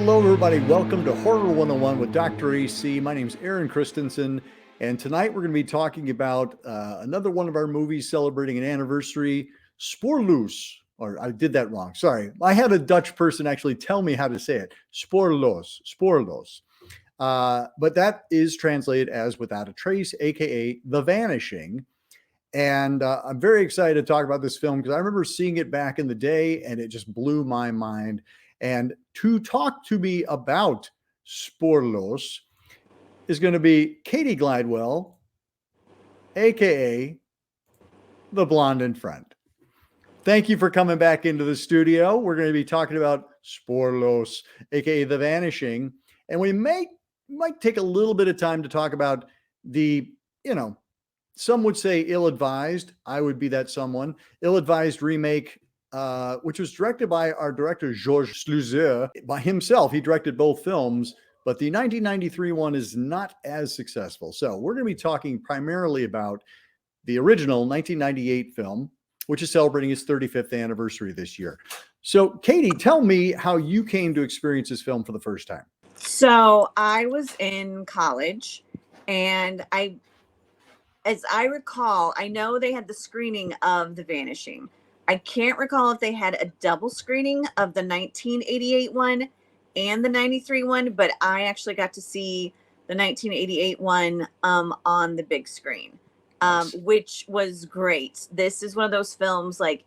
Hello, everybody. Welcome to Horror 101 with Dr. AC. My name is Aaron Christensen, and tonight we're going to be talking about another one of our movies celebrating an anniversary, SPOORLOOS. Or I did that wrong. Sorry. I had a Dutch person actually tell me how to say it. SPOORLOOS. SPOORLOOS. But that is translated as Without a Trace, aka The Vanishing. And I'm very excited to talk about this film because I remember seeing it back in the day and it just blew my mind. And to talk to me about SPOORLOOS is going to be Cati Glidewell, aka the Blonde in Front. Thank you for coming back into the studio. We're going to be talking about SPOORLOOS, aka The Vanishing, and we might take a little bit of time to talk about the, some would say ill-advised. I would be that someone. Ill-advised remake, which was directed by our director, George Sluizer. By himself, he directed both films, but the 1993 one is not as successful. So we're going to be talking primarily about the original 1998 film, which is celebrating its 35th anniversary this year. So, Cati, tell me how you came to experience this film for the first time. So I was in college, and as I recall, I know they had the screening of The Vanishing. I can't recall if they had a double screening of the 1988 one and the 93 one, but I actually got to see the 1988 one on the big screen, Nice. Which was great. This is one of those films, like,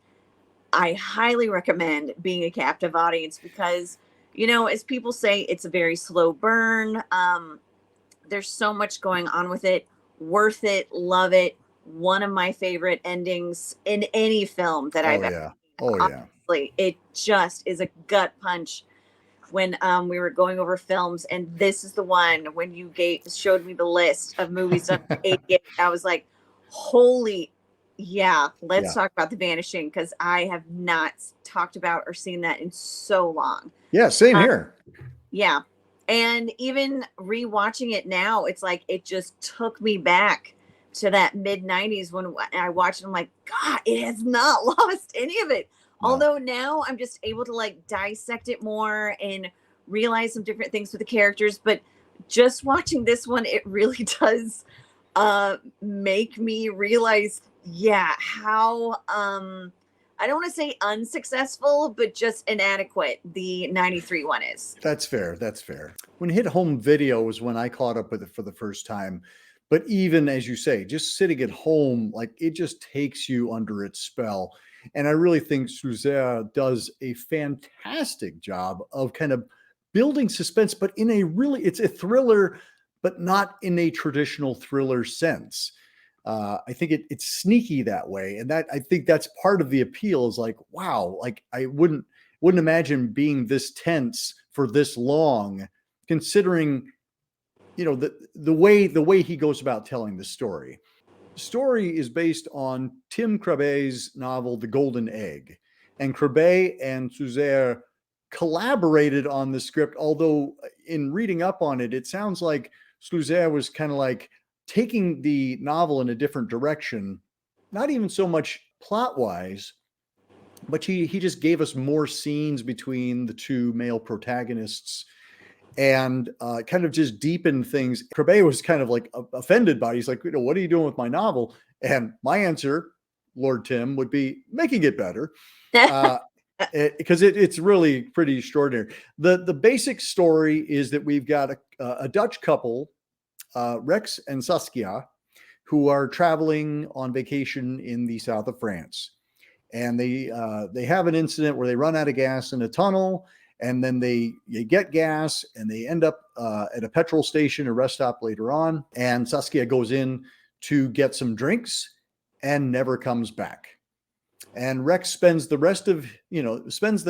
I highly recommend being a captive audience because, as people say, it's a very slow burn. There's so much going on with it. Worth it. Love it. One of my favorite endings in any film that I've ever seen. Honestly, it just is a gut punch when we were going over films, and this is the one when you showed me the list of movies done in 88. I was like, holy, yeah, let's talk about The Vanishing, because I have not talked about or seen that in so long. Yeah, same here. Yeah. And even rewatching it now, it's like it just took me back to that mid-90s when I watched it. I'm like, God, it has not lost any of it. No. Although now I'm just able to like dissect it more and realize some different things with the characters. But just watching this one, it really does make me realize, how I don't want to say unsuccessful, but just inadequate the 93 one is. That's fair. That's fair. When Hit Home Video was when I caught up with it for the first time. But even as you say, just sitting at home, like it just takes you under its spell. And I really think Sluizer does a fantastic job of kind of building suspense, but in it's a thriller, but not in a traditional thriller sense. I think it's sneaky that way. And I think that's part of the appeal is like, wow, like I wouldn't imagine being this tense for this long, considering, the way he goes about telling the story. The story is based on Tim Krabbe's novel, The Golden Egg. And Krabbe and Sluizer collaborated on the script, although in reading up on it, it sounds like Sluizer was kind of like taking the novel in a different direction, not even so much plot-wise, but he just gave us more scenes between the two male protagonists and kind of just deepened things. Krabbe was kind of like offended by it. He's like, what are you doing with my novel? And my answer, Lord Tim, would be making it better. Because it's really pretty extraordinary. The basic story is that we've got a Dutch couple, Rex and Saskia, who are traveling on vacation in the south of France. And they have an incident where they run out of gas in a tunnel, and then they get gas, and they end up at a petrol station, a rest stop later on. And Saskia goes in to get some drinks and never comes back. And Rex spends the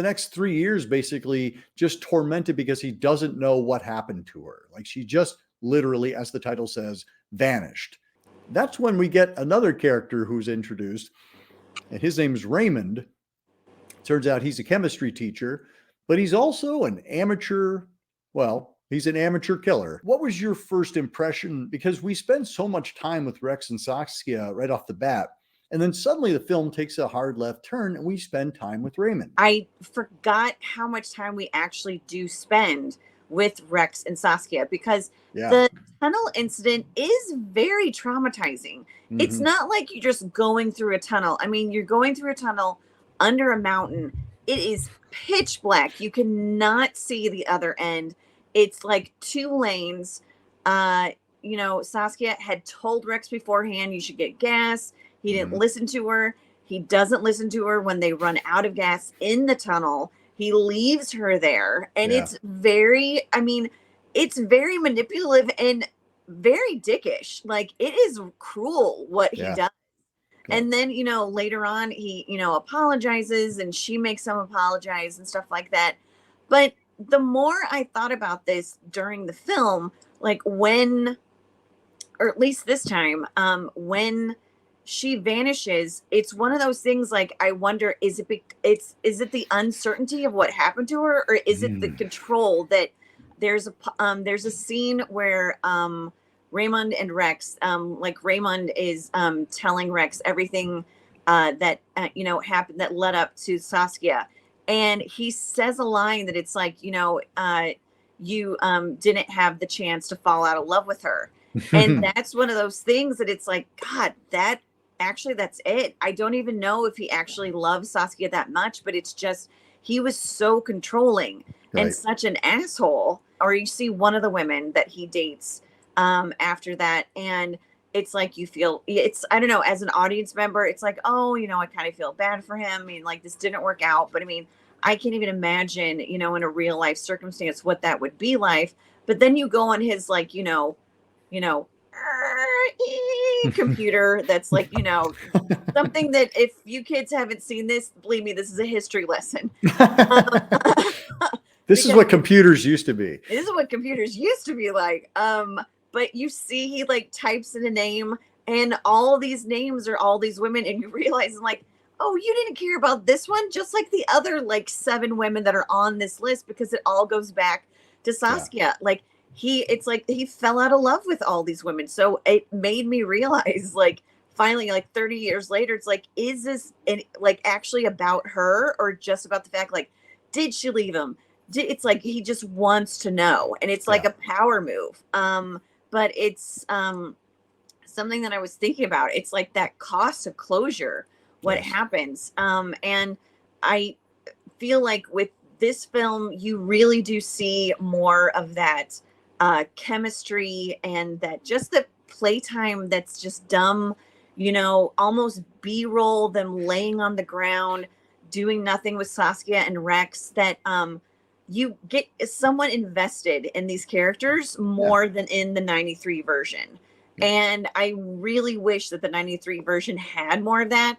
next 3 years basically just tormented because he doesn't know what happened to her. Like she just literally, as the title says, vanished. That's when we get another character who's introduced, and his name is Raymond. Turns out he's a chemistry teacher, but he's also an amateur, he's an amateur killer. What was your first impression? Because we spend so much time with Rex and Saskia right off the bat. And then suddenly the film takes a hard left turn and we spend time with Raymond. I forgot how much time we actually do spend with Rex and Saskia, because the tunnel incident is very traumatizing. It's not like you're just going through a tunnel. I mean, you're going through a tunnel under a mountain. It is pitch black. You cannot see the other end. It's like 2 lanes. You know, Saskia had told Rex beforehand, you should get gas. He didn't listen to her. He doesn't listen to her when they run out of gas in the tunnel. He leaves her there. And it's very, I mean, it's very manipulative and very dickish. Like, it is cruel what he does. And then, you know, later on, he, you know, apologizes and she makes him apologize and stuff like that. But the more I thought about this during the film, like when, or at least this time, when she vanishes, it's one of those things like, I wonder, is it the uncertainty of what happened to her, or is it the control that there's a scene where Raymond and Rex, like Raymond is telling Rex everything that you know, happened, that led up to Saskia, and he says a line that it's like, you know, you didn't have the chance to fall out of love with her. And that's one of those things that it's like, God, that actually, that's it. I don't even know if he actually loves Saskia that much, but it's just, he was so controlling and such an asshole. Or you see one of the women that he dates after that, and it's like, you feel, it's, I don't know, as an audience member, it's like, oh, you know, I kind of feel bad for him. I mean, like, this didn't work out, but I mean, I can't even imagine, you know, in a real life circumstance, what that would be like. But then you go on his, like, you know, computer that's like, you know, something that if you kids haven't seen this, believe me, this is a history lesson. This is what computers used to be. This is what computers used to be like. But you see, he like types in a name, and all these names are all these women, and you realize, like, oh, you didn't care about this one, just like the other like 7 women that are on this list, because it all goes back to Saskia. Like, it's like he fell out of love with all these women. So it made me realize, like, finally, like 30 years later, it's like, is this like actually about her, or just about the fact, like, did she leave him? It's like he just wants to know, and it's like a power move. But it's something that I was thinking about. It's like that cost of closure, what happens. And I feel like with this film, you really do see more of that chemistry, and that just the playtime that's just dumb, you know, almost B-roll, them laying on the ground doing nothing with Saskia and Rex, that you get someone invested in these characters more than in the 93 version. And I really wish that the 93 version had more of that.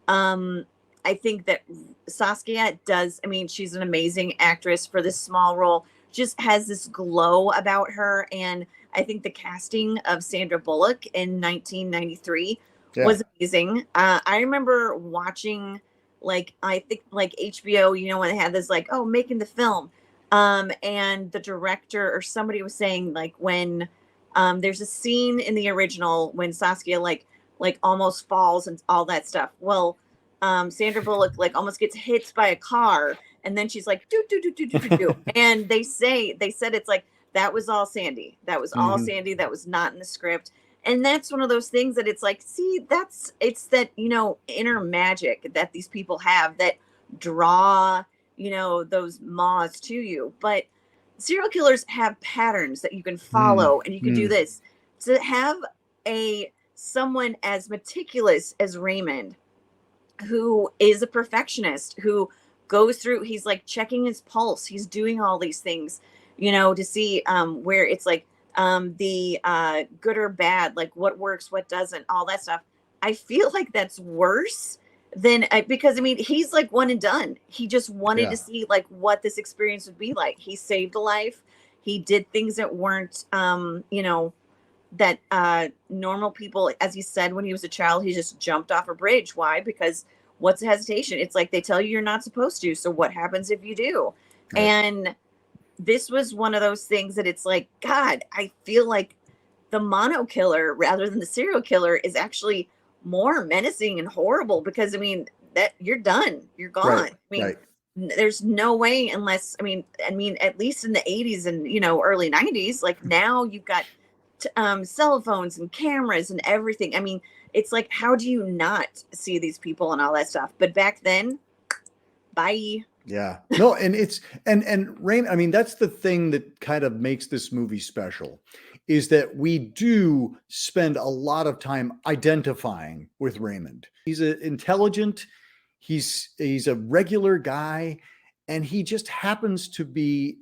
I think that Saskia does, I mean, she's an amazing actress for this small role, just has this glow about her. And I think the casting of Sandra Bullock in 1993 was amazing. I remember watching, like, I think like HBO, you know, when they had this, like, oh, making the film. And the director or somebody was saying, like, when there's a scene in the original when Saskia like almost falls and all that stuff. Well, Sandra Bullock like almost gets hit by a car, and then she's like do do do do do do do. And they said it's like, that was all Sandy. That was all Sandy. That was not in the script. And that's one of those things that it's like, see, it's that, you know, inner magic that these people have that draw, you know, those moths to you. But serial killers have patterns that you can follow, and you can do this. To have someone as meticulous as Raymond, who is a perfectionist, who goes through, he's like checking his pulse, he's doing all these things, you know, to see where it's like the good or bad, like what works, what doesn't, all that stuff. I feel like that's worse than, because I mean, he's like one and done. He just wanted to see like what this experience would be like. He saved a life. He did things that weren't, you know, that normal people, as he said, when he was a child, he just jumped off a bridge. Why? Because what's the hesitation? It's like they tell you you're not supposed to. So what happens if you do? Right. And this was one of those things that it's like, God, I feel like the mono killer rather than the serial killer is actually more menacing and horrible, because I mean that you're done, you're gone. Right. I mean, Right. there's no way, unless I mean at least in the 80s and early 90s, like now you've got cell phones and cameras and everything. I mean, it's like, how do you not see these people and all that stuff? But back then, bye. Yeah. No, and it's and Rain, I mean, that's the thing that kind of makes this movie special, is that we do spend a lot of time identifying with Raymond. He's intelligent, he's a regular guy, and he just happens to be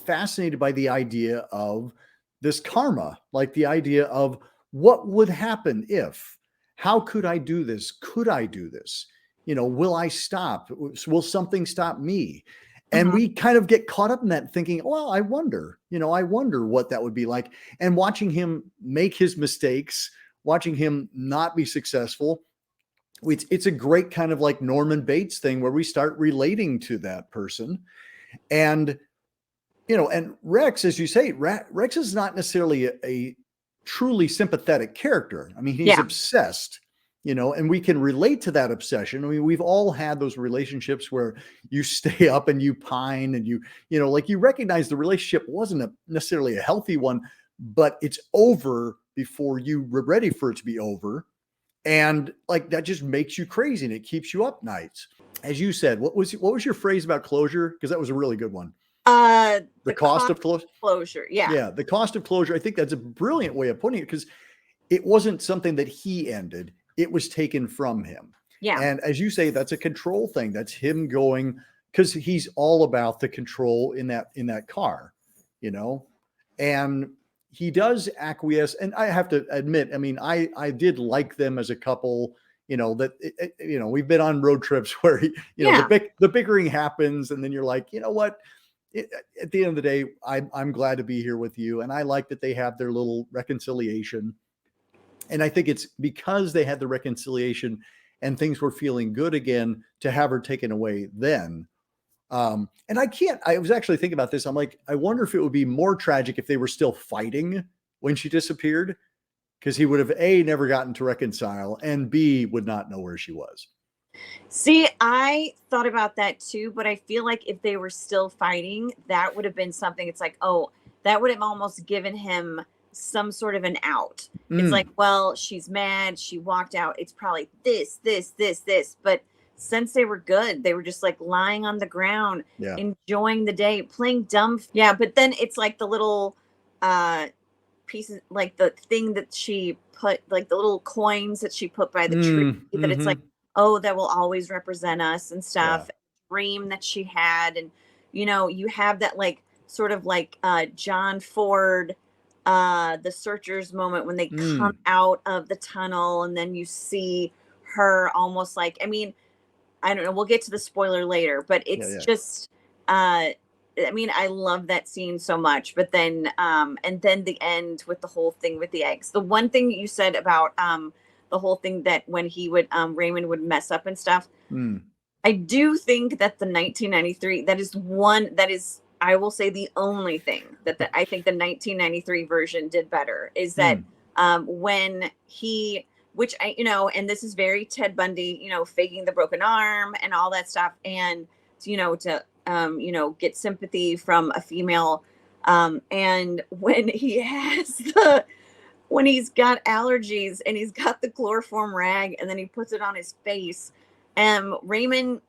fascinated by the idea of this karma, like the idea of what would happen if, how could I do this? Could I do this? Will I stop? Will something stop me? And Mhm. we kind of get caught up in that thinking, well, I wonder what that would be like. And watching him make his mistakes, watching him not be successful, it's a great kind of like Norman Bates thing where we start relating to that person. And, and Rex, as you say, Rex is not necessarily a truly sympathetic character. I mean, he's Yeah. obsessed, and we can relate to that obsession. I mean, we've all had those relationships where you stay up and you pine and like you recognize the relationship wasn't necessarily a healthy one, but it's over before you were ready for it to be over. And like, that just makes you crazy and it keeps you up nights. As you said, what was your phrase about closure? Because that was a really good one. The cost of closure. Yeah. Yeah. The cost of closure. I think that's a brilliant way of putting it, because it wasn't something that he ended. It was taken from him. Yeah. And as you say, that's a control thing. That's him going, because he's all about the control in that car, and he does acquiesce. And I have to admit, I mean, I did like them as a couple, that, we've been on road trips where, Yeah. the bickering happens. And then you're like, you know what? At the end of the day, I'm glad to be here with you. And I like that they have their little reconciliation. And I think it's because they had the reconciliation and things were feeling good again to have her taken away then. And I was actually thinking about this. I'm like, I wonder if it would be more tragic if they were still fighting when she disappeared, because he would have A, never gotten to reconcile, and B, would not know where she was. See, I thought about that too, but I feel like if they were still fighting, that would have been something. It's like, oh, that would have almost given him some sort of an out. It's like, well, she's mad, she walked out. It's probably this. But since they were good, they were just like lying on the ground, Yeah. enjoying the day, playing dumb. Yeah, but then it's like the little pieces, like the thing that she put, like the little coins that she put by the tree, that it's like, oh, that will always represent us and stuff. Yeah. Dream that she had. And you have that like sort of like John Ford, the Searchers moment when they come out of the tunnel, and then you see her almost like, I mean, I don't know, we'll get to the spoiler later, but it's just I mean, I love that scene so much. But then and then the end with the whole thing with the eggs. The one thing you said about the whole thing that when he would Raymond would mess up and stuff. I do think that the 1993, that is I will say the only thing that I think the 1993 version did better is that when he, which I, and this is very Ted Bundy, faking the broken arm and all that stuff. And, to, get sympathy from a female. And when he has when he's got allergies and he's got the chloroform rag and then he puts it on his face, Raymond,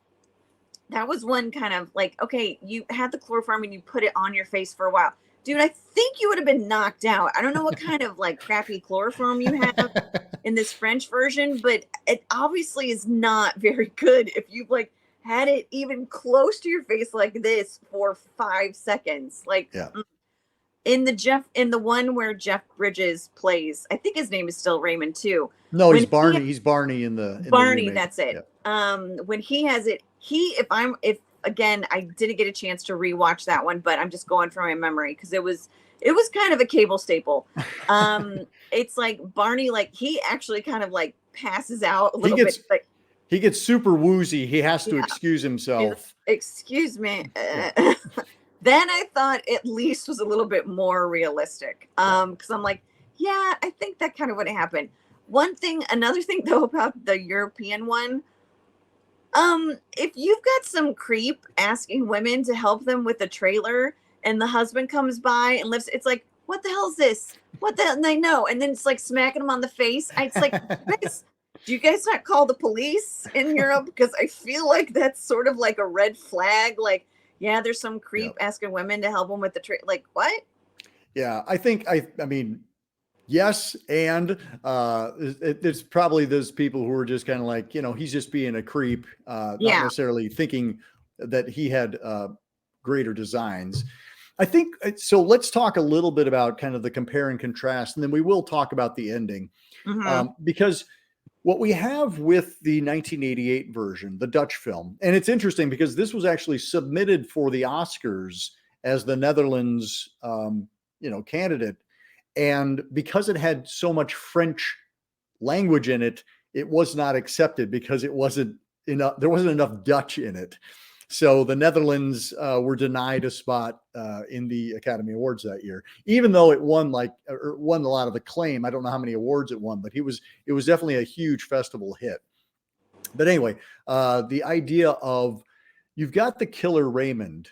that was one kind of like, okay, you had the chloroform and you put it on your face for a while. Dude, I think you would have been knocked out. I don't know what kind of like crappy chloroform you have in this French version, but it obviously is not very good if you've like had it even close to your face like this for 5 seconds. Like in the one where Jeff Bridges plays, I think his name is still Raymond too. No, he's Barney. He's Barney in the Barney. The that's it. Yeah. When he has it, if again, I didn't get a chance to rewatch that one, but I'm just going from my memory because it was kind of a cable staple. It's like Barney, like he actually kind of like passes out a little bit. Like he gets super woozy. He has to excuse himself. Excuse me. Then I thought at least was a little bit more realistic. Because I'm like, yeah, I think that kind of would have happened. Another thing though about the European one, if you've got some creep asking women to help them with a trailer and the husband comes by and lifts, it's like, what the hell is this? What the hell? And they know. And then it's like smacking them on the face. It's like, guys, do you guys not call the police in Europe? Because I feel like that's sort of like a red flag. Like, yeah, there's some creep asking women to help them with the trailer. Like, what? Yeah, I mean, yes, and it's probably those people who are just kind of like, he's just being a creep, not necessarily thinking that he had greater designs. I think so. Let's talk a little bit about kind of the compare and contrast, and then we will talk about the ending, because what we have with the 1988 version, the Dutch film, and it's interesting because this was actually submitted for the Oscars as the Netherlands, candidate. And because it had so much French language in it, it was not accepted because it wasn't enough. There wasn't enough Dutch in it. So the Netherlands were denied a spot in the Academy Awards that year, even though it won a lot of acclaim. I don't know how many awards it won, but it was definitely a huge festival hit. But anyway, the idea of you've got the killer Raymond,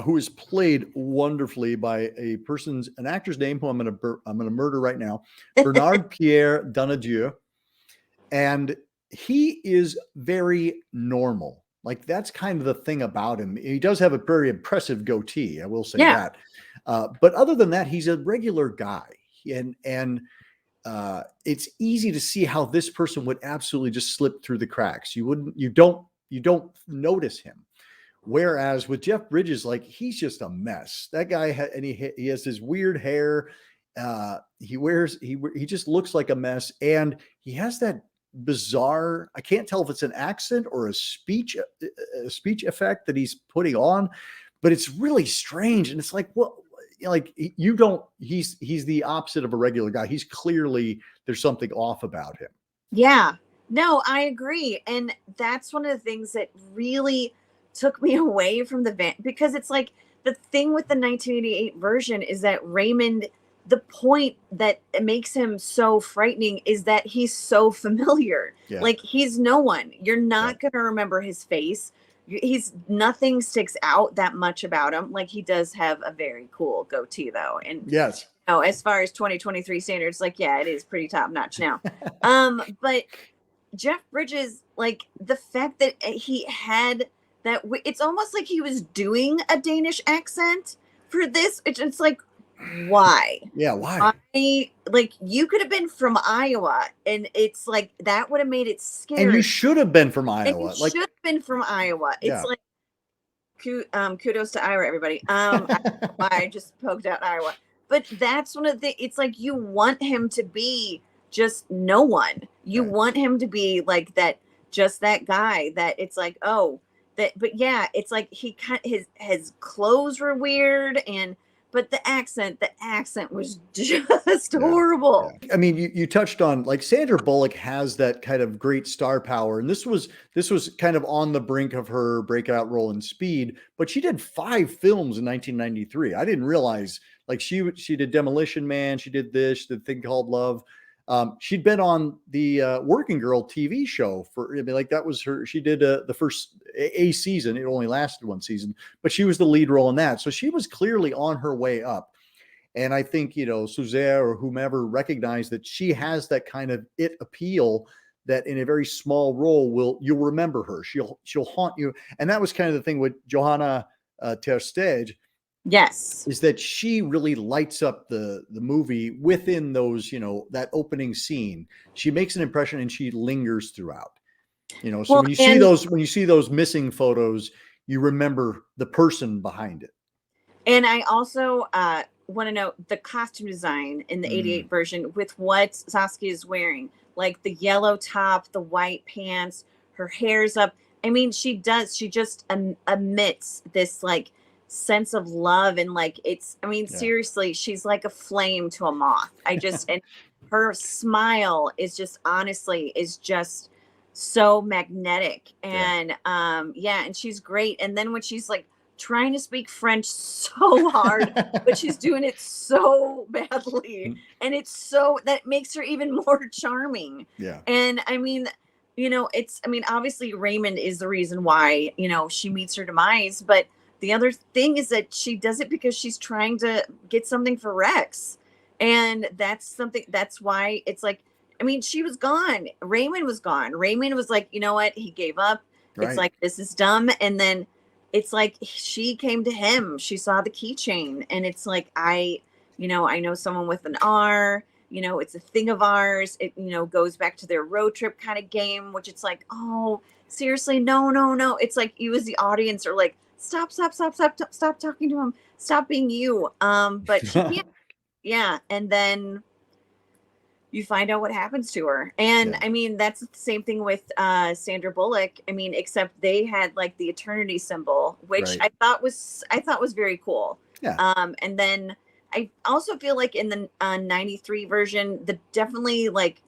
who is played wonderfully by an actor's name who I'm going to murder right now, Bernard Pierre Donadieu, and he is very normal. Like, that's kind of the thing about him. He does have a very impressive goatee, I will say that. But other than that, he's a regular guy, and it's easy to see how this person would absolutely just slip through the cracks. You don't notice him. Whereas with Jeff Bridges, like, he's just a mess. That guy he has this weird hair. He just looks like a mess, and he has that bizarre, I can't tell if it's an accent or a speech effect that he's putting on, but it's really strange. And it's like, well, like, he's the opposite of a regular guy. He's clearly, there's something off about him. Yeah, no, I agree. And that's one of the things that really took me away from because it's like, the thing with the 1988 version is that Raymond, the point that makes him so frightening is that he's so familiar. Like, he's no one. You're not going to remember his face. Nothing sticks out that much about him. Like, he does have a very cool goatee though. And yes, as far as 2023 standards, like, yeah, it is pretty top notch now. But Jeff Bridges, like, the fact that he had that, it's almost like he was doing a Danish accent for this. It's like, why? Yeah, why? Like, you could have been from Iowa, and it's like, that would have made it scary. And you should have been from Iowa. Should have been from Iowa. It's like, kudos to Iowa, everybody. I just poked out Iowa, but that's one of the. It's like, you want him to be just no one. You want him to be like that, just that guy. That it's like, oh, that. But yeah, it's like his clothes were weird, but the accent was just horrible. I mean, you touched on, like, Sandra Bullock has that kind of great star power. And this was kind of on the brink of her breakout role in Speed, but she did 5 films in 1993. I didn't realize, like, she did Demolition Man. She did this, the thing called Love. She'd been on the Working Girl TV show that was her. She did the first a season. It only lasted 1 season, but she was the lead role in that. So she was clearly on her way up. And I think, Sluizer or whomever recognized that she has that kind of it appeal that in a very small role you'll remember her. She'll haunt you. And that was kind of the thing with Johanna ter Steege. Yes. Is that she really lights up the movie within those, that opening scene. She makes an impression and she lingers throughout. So when you see those missing photos, you remember the person behind it. And I also want to know the costume design in the 88 version with what Saskia is wearing, like the yellow top, the white pants, her hair's up. I mean, she just emits this, like, sense of love, and like, seriously, she's like a flame to a moth. And her smile is just so magnetic, and and she's great. And then when she's like trying to speak French so hard, but she's doing it so badly. And it's so that makes her even more charming. Yeah. And I mean, obviously Raymond is the reason why, she meets her demise. But the other thing is that she does it because she's trying to get something for Rex. And that's why it's like, she was gone. Raymond was gone. Raymond was like, you know what? He gave up. Right. It's like, this is dumb. And then it's like, she came to him. She saw the keychain. And it's like, I know someone with an R, it's a thing of ours. It, goes back to their road trip kind of game, which it's like, oh, seriously, no. It's like you as the audience are like, stop talking to him. Stop being you. But she can't. Yeah. And then you find out what happens to her. And that's the same thing with Sandra Bullock. Except they had like the eternity symbol, which I thought was very cool. Yeah. And then I also feel like in the 93 version, definitely like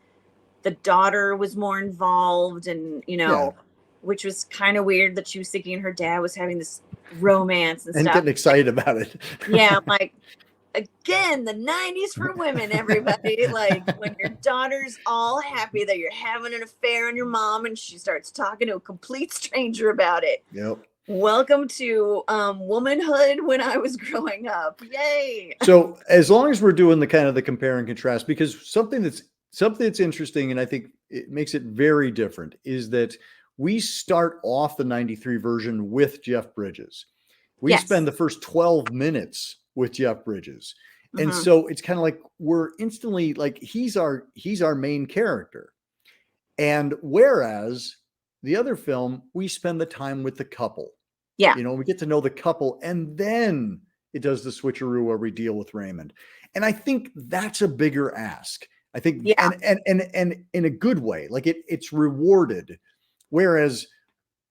the daughter was more involved, and which was kind of weird that she was thinking her dad was having this romance and stuff. Getting excited about it. Yeah, I'm like, again, the 90s for women, everybody. Like when your daughter's all happy that you're having an affair on your mom and she starts talking to a complete stranger about it. Yep. Welcome to womanhood when I was growing up. Yay. So as long as we're doing the kind of the compare and contrast, because something that's interesting, and I think it makes it very different, is that we start off the 93 version with Jeff Bridges. We spend the first 12 minutes with Jeff Bridges. And so it's kind of like we're instantly like, he's our main character. And whereas the other film, we spend the time with the couple. Yeah. We get to know the couple, and then it does the switcheroo where we deal with Raymond. And I think that's a bigger ask. I think, and in a good way, like it's rewarded. Whereas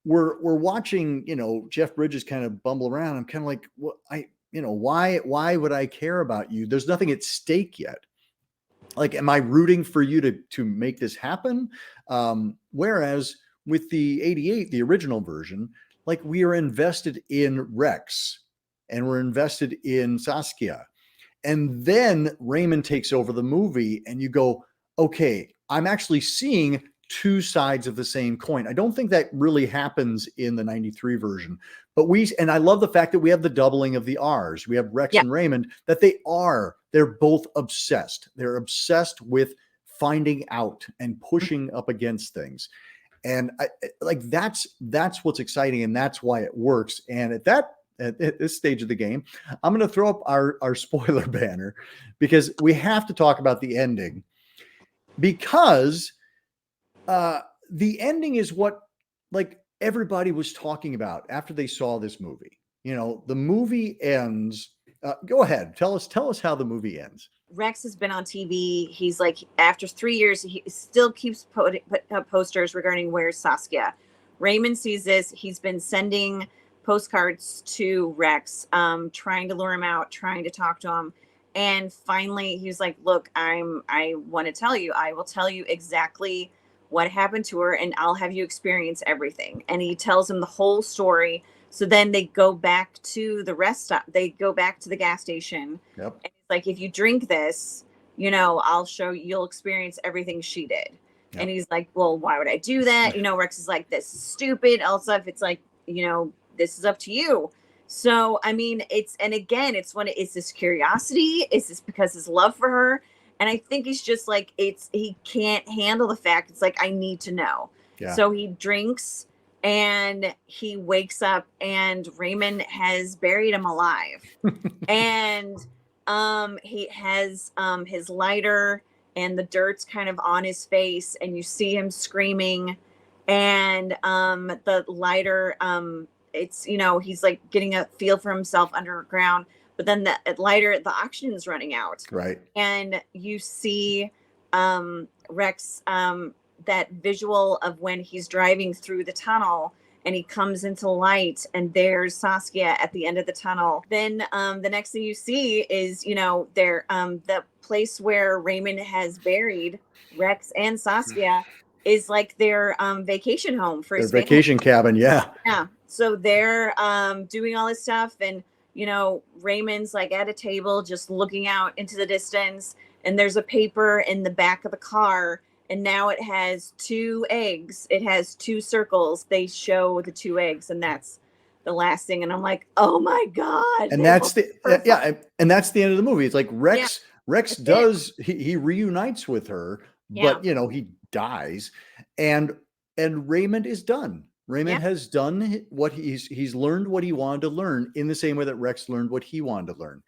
we're watching, Jeff Bridges kind of bumble around. I'm kind of like, well, why would I care about you? There's nothing at stake yet. Like, am I rooting for you to make this happen? Whereas with the 88, the original version, like we are invested in Rex and we're invested in Saskia. And then Raymond takes over the movie and you go, okay, I'm actually seeing two sides of the same coin. I don't think that really happens in the 93 version, but and I love the fact that we have the doubling of the R's. We have Rex and Raymond, that they're both obsessed. They're obsessed with finding out and pushing up against things. And that's what's exciting. And that's why it works. And at this stage of the game, I'm going to throw up our spoiler banner, because we have to talk about the ending, because the ending is what like everybody was talking about after they saw this movie. The movie ends. Go ahead. Tell us how the movie ends. Rex has been on TV. He's like, after 3 years, he still keeps putting up posters regarding where's Saskia. Raymond sees this. He's been sending postcards to Rex, trying to lure him out, trying to talk to him. And finally, he's like, look, I want to tell you. I will tell you exactly what happened to her, and I'll have you experience everything. And he tells him the whole story. So then they go back to the rest stop. They go back to the gas station. Yep. And it's like, if you drink this, I'll show you, you'll experience everything she did. Yep. And he's like, well, why would I do that? Rex is like, this is stupid. All stuff. It's like, this is up to you. So, it's this curiosity. Is this because his love for her? And I think he's just like, he can't handle the fact. It's like, I need to know. Yeah. So he drinks and he wakes up and Raymond has buried him alive. And he has his lighter and the dirt's kind of on his face, and you see him screaming, and the lighter, it's, he's like getting a feel for himself underground, but then the lighter, the oxygen is running out. Right. And you see Rex, that visual of when he's driving through the tunnel and he comes into light and there's Saskia at the end of the tunnel. Then the next thing you see is, there, the place where Raymond has buried Rex and Saskia is like their vacation home for his vacation cabin. Yeah. Yeah. So they're doing all this stuff, and you know, Raymond's like at a table just looking out into the distance, and there's a paper in the back of the car, and now it has two eggs. It has two circles. They show the two eggs, and that's the last thing. And I'm like, oh my God. And that's the and that's the end of the movie. It's like Rex does he reunites with her, but you know, he dies, and Raymond is done. Raymond has done what he's learned what he wanted to learn in the same way that Rex learned what he wanted to learn.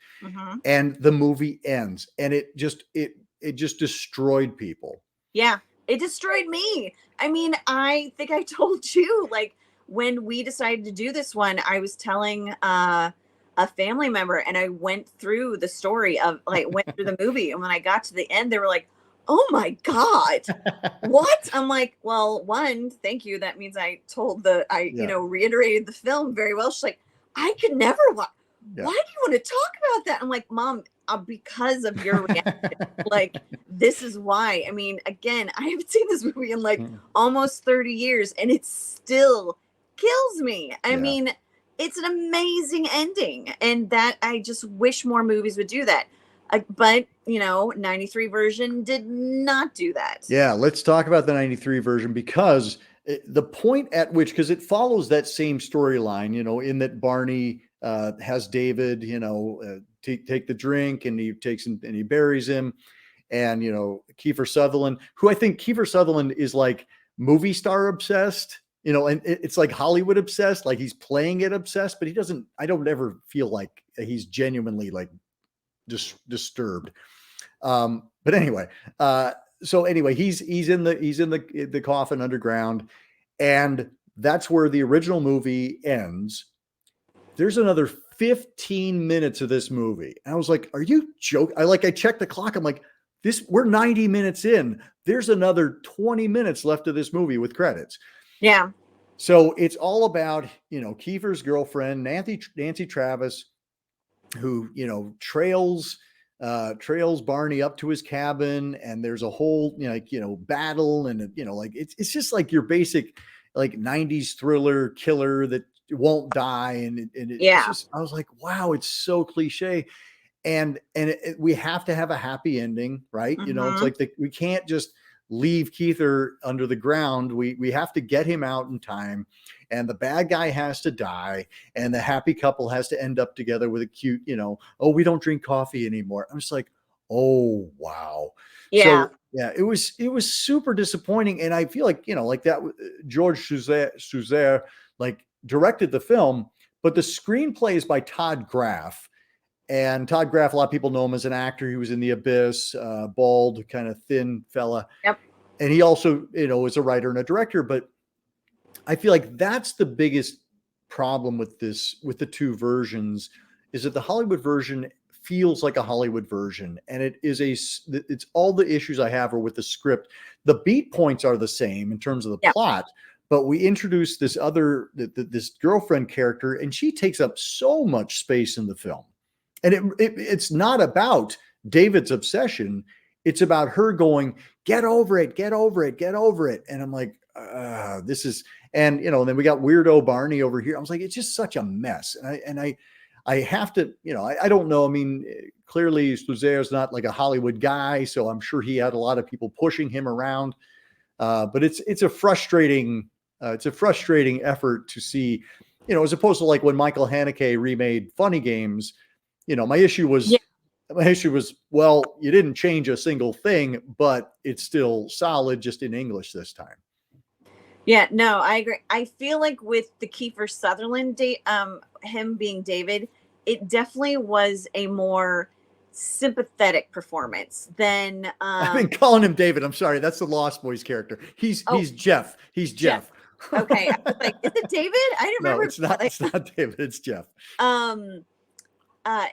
And the movie ends, and it just destroyed people. Yeah, it destroyed me. I mean, I think I told you, like, when we decided to do this one, I was telling a family member, and I went through the story of, like, went through the movie, and when I got to the end, they were like, oh my God, what? I'm like, well, one, thank you. That means I told you know, reiterated the film very well. She's like, I could never watch. Why do you want to talk about that? I'm like, Mom, because of your reaction. Like, this is why. I mean, again, I haven't seen this movie in like almost 30 years, and it still kills me. I mean, it's an amazing ending, and that I just wish more movies would do that. But, you know, 93 version did not do that. Yeah, let's talk about the 93 version, because the point at which, because it follows that same storyline, you know, in that Barney has David, you know, take the drink, and he takes him and he buries him. And, you know, Keifer Sutherland, who I think Keifer Sutherland is like movie star obsessed, you know, and it's like Hollywood obsessed, like he's playing it obsessed, but I don't ever feel like he's genuinely like disturbed. But anyway, so anyway, he's in the coffin underground, and that's where the original movie ends. There's another 15 minutes of this movie. And I was like, are you joking? I checked the clock. I'm like, we're 90 minutes in. There's another 20 minutes left of this movie with credits. Yeah. So it's all about, you know, Keifer's girlfriend, Nancy Travis, who, you know, trails Barney up to his cabin, and there's a whole, you know, battle, and, you know, like it's just like your basic like 90s thriller killer that won't die, and it's just, I was like, wow, it's so cliche, and we have to have a happy ending, right? You know, it's like we can't just leave Keifer under the ground. We have to get him out in time, and the bad guy has to die, and the happy couple has to end up together with a cute, you know, oh, we don't drink coffee anymore. I'm just like, oh, wow. Yeah. So yeah, it was super disappointing. And I feel like, you know, like that George Sluizer like directed the film, but the screenplay is by Todd Graff. And Todd Graff, a lot of people know him as an actor. He was in The Abyss, bald, kind of thin fella. Yep. And he also, you know, is a writer and a director. But I feel like that's the biggest problem with the two versions, is that the Hollywood version feels like a Hollywood version. And it's all the issues I have are with the script. The beat points are the same in terms of the plot, but we introduce this this girlfriend character, and she takes up so much space in the film. And it's not about David's obsession. It's about her going, get over it, get over it, get over it. And I'm like, this is, and, you know, and then we got weirdo Barney over here. I was like, it's just such a mess. And I have to, you know, I don't know. I mean, clearly Sluizer is not like a Hollywood guy, so I'm sure he had a lot of people pushing him around. But it's a frustrating effort to see, you know, as opposed to like when Michael Haneke remade Funny Games. You know, my issue was, well, you didn't change a single thing, but it's still solid, just in English this time. Yeah, no, I agree. I feel like with the Keifer Sutherland him being David, it definitely was a more sympathetic perforerance than I've been calling him David. I'm sorry, that's the Lost Boys character. He's Jeff. He's Jeff. Okay, I was like, is it David? I didn't remember. No, it's not. It's not David. It's Jeff.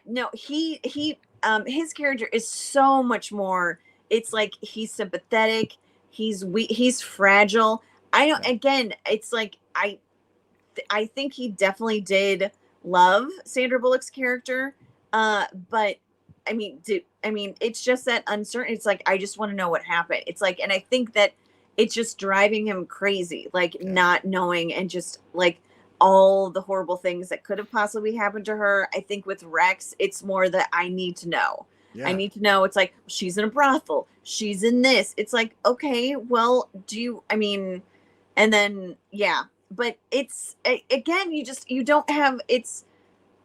No, his character is so much more. It's like he's sympathetic. He's weak. He's fragile. I don't. Again, it's like I think he definitely did love Sandra Bullock's character. But I mean, it's just that uncertain. It's like I just want to know what happened. It's like, and I think that it's just driving him crazy, like not knowing, and just like all the horrible things that could have possibly happened to her. I think with Rex, it's more that I need to know. Yeah. I need to know. It's like, she's in a brothel. She's in this. It's like, okay, well, and then, yeah. But it's, again, you don't have, it's,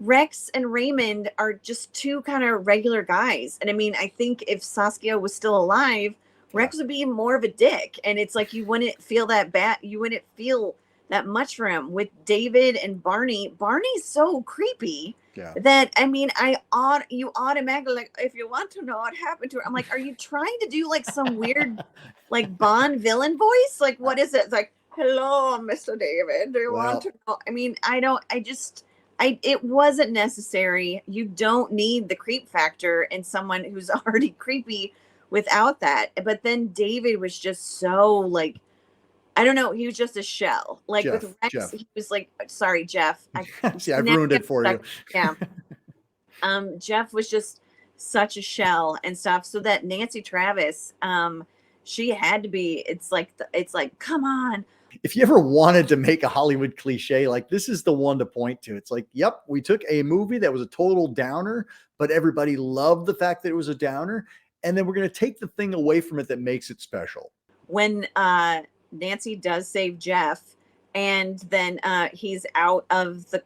Rex and Raymond are just two kind of regular guys. And I mean, I think if Saskia was still alive, Rex would be more of a dick. And it's like, you wouldn't feel that bad. You wouldn't feel that much for him. With David and Barney's so creepy that, I mean, you automatically, like, if you want to know what happened to her, I'm like, are you trying to do like some weird, like Bond villain voice? Like, what is it? It's like, hello, Mr. David. Do you want to know? I mean, it wasn't necessary. You don't need the creep factor in someone who's already creepy without that. But then David was just so, like, I don't know. He was just a shell. Like with Rex, he was like, sorry, Jeff. See, I've ruined it for you. Yeah. Jeff was just such a shell and stuff. So that Nancy Travis, she had to be, it's like, come on. If you ever wanted to make a Hollywood cliche, like, this is the one to point to. It's like, yep, we took a movie that was a total downer, but everybody loved the fact that it was a downer. And then we're going to take the thing away from it that makes it special. When Nancy does save Jeff, and then he's out of the,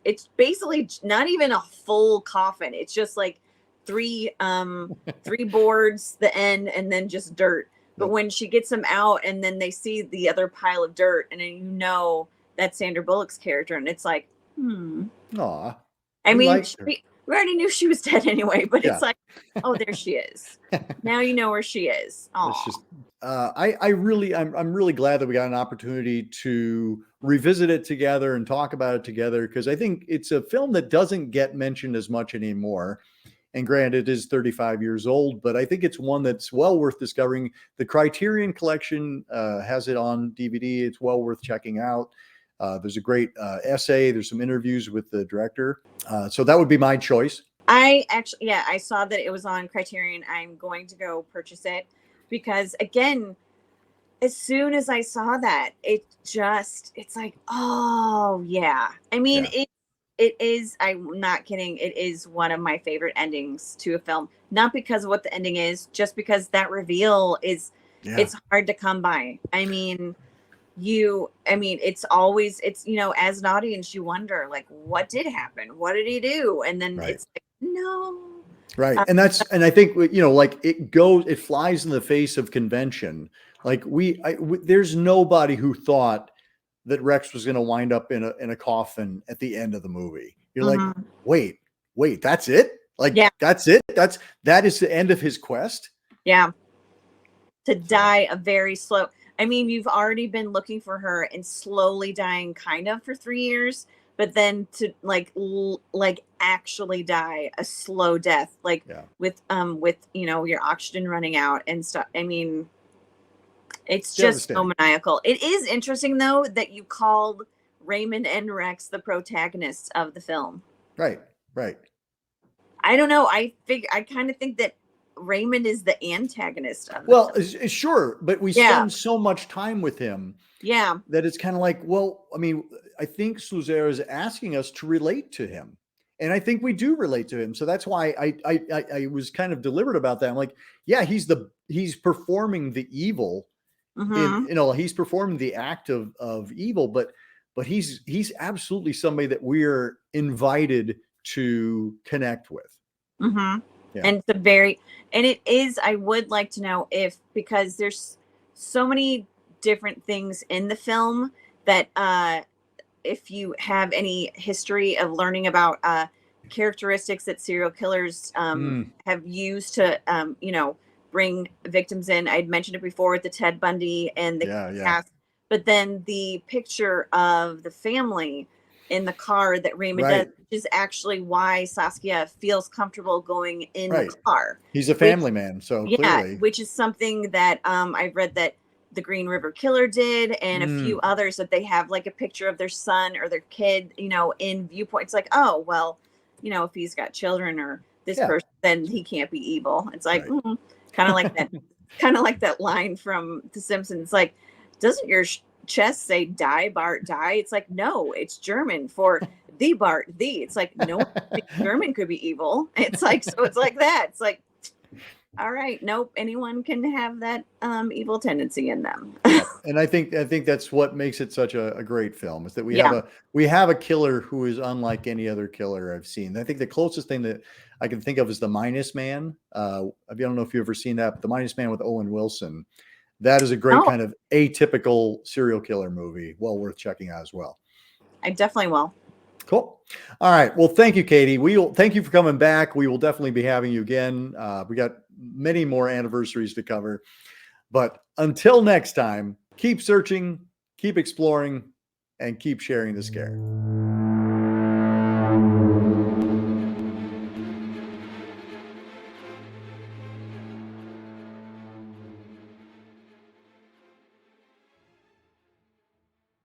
it's basically not even a full coffin. It's just like three boards, the end, and then just dirt. But when she gets him out and then they see the other pile of dirt, and then you know that's Sandra Bullock's character, and it's like, Aw. I mean, we already knew she was dead anyway, but it's like, oh, there she is. Now you know where she is. It's just, I'm really glad that we got an opportunity to revisit it together and talk about it together, because I think it's a film that doesn't get mentioned as much anymore. And granted, it is 35 years old, but I think it's one that's well worth discovering. The Criterion Collection has it on DVD. It's well worth checking out. There's a great essay. There's some interviews with the director. So that would be my choice. I saw that it was on Criterion. I'm going to go purchase it because, again, as soon as I saw that, it's like, oh, yeah. I mean, it is, I'm not kidding, it is one of my favorite endings to a film. Not because of what the ending is, just because that reveal is, it's hard to come by. I mean, it's always, you know, as an audience, you wonder, like, what did happen? What did he do? And then it's like, no. Right. And I think, you know, like, it flies in the face of convention. Like, there's nobody who thought that Rex was going to wind up in a coffin at the end of the movie. You're like, wait, that's it? Like, that's it? That is the end of his quest? Yeah. To die a very slow, I mean, you've already been looking for her and slowly dying kind of for 3 years, but then to like actually die a slow death, like with, you know, your oxygen running out and stuff. I mean, it's just so maniacal. It is interesting, though, that you called Raymond and Rex the protagonists of the film. Right. I don't know. I kind of think that Raymond is the antagonist of the film. Sure, but we spend so much time with him. Yeah. That it's kind of like, well, I mean, I think Sluizer is asking us to relate to him. And I think we do relate to him. So that's why I was kind of deliberate about that. I'm like, yeah, he's performing the evil. He's performing the act of evil, but he's absolutely somebody that we're invited to connect with. And it is, I would like to know because there's so many different things in the film that if you have any history of learning about characteristics that serial killers have used to bring victims in. I'd mentioned it before with the Ted Bundy and the cast, but then the picture of the family in the car that Raymond does, which is actually why Saskia feels comfortable going in the car. He's a family man, so clearly. Which is something that I've read that the Green River Killer did, and a few others, that they have like a picture of their son or their kid, in viewpoint. It's like, oh, well, if he's got children or this person, then he can't be evil. It's like, kind of like that line from The Simpsons. Like, doesn't your chests say die Bart die, it's like, no, it's German for the Bart the. It's like, no one thinks German could be evil. It's like, so it's like that. It's like, all right, nope, anyone can have that evil tendency in them. Yep. And I think that's what makes it such a great film, is that Yeah. we have a killer who is unlike any other killer I've seen. I think the closest thing that I can think of is the Minus Man. I don't know if you've ever seen that, but the Minus Man with Owen Wilson. That is a great Oh, kind of atypical serial killer movie. Well worth checking out as well. I definitely will. Cool. All right. Well, thank you, Cati. Thank you for coming back. We will definitely be having you again. We got many more anniversaries to cover. But until next time, keep searching, keep exploring, and keep sharing the scare.